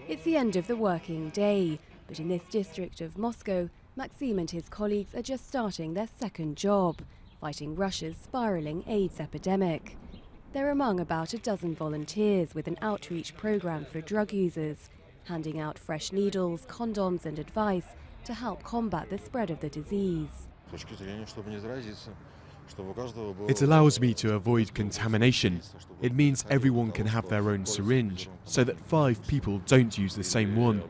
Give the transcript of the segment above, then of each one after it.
It's the end of the working day, but in this district of Moscow, Maxim and his colleagues are just starting their second job, fighting Russia's spiralling AIDS epidemic. They're among about a dozen volunteers with an outreach program for drug users, handing out fresh needles, condoms and advice to help combat the spread of the disease. It allows me to avoid contamination. It means everyone can have their own syringe, so that 5 people don't use the same one.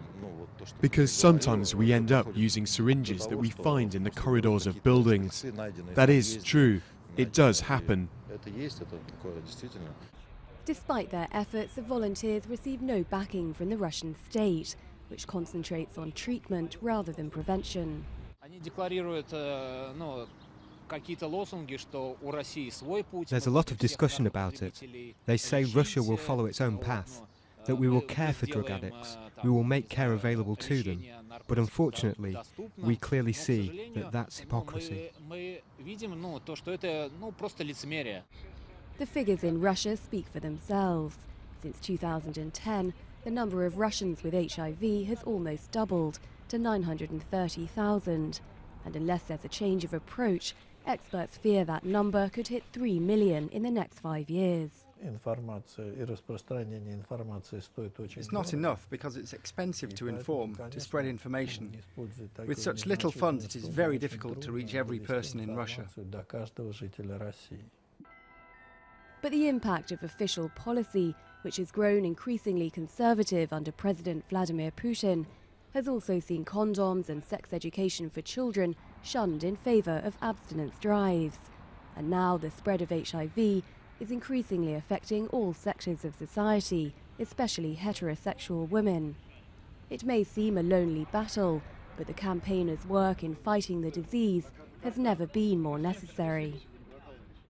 Because sometimes we end up using syringes that we find in the corridors of buildings. That is true. It does happen. Despite their efforts, the volunteers receive no backing from the Russian state, which concentrates on treatment rather than prevention. There's a lot of discussion about it. They say Russia will follow its own path, that we will care for drug addicts, we will make care available to them. But unfortunately, we clearly see that that's hypocrisy. The figures in Russia speak for themselves. Since 2010, the number of Russians with HIV has almost doubled to 930,000. And unless there's a change of approach, experts fear that number could hit 3 million in the next 5 years. It's not enough because it's expensive to inform, to spread information. With such little funds, it is very difficult to reach every person in Russia. But the impact of official policy, which has grown increasingly conservative under President Vladimir Putin, has also seen condoms and sex education for children shunned in favour of abstinence drives. And now the spread of HIV is increasingly affecting all sectors of society, especially heterosexual women. It may seem a lonely battle, but the campaigners' work in fighting the disease has never been more necessary.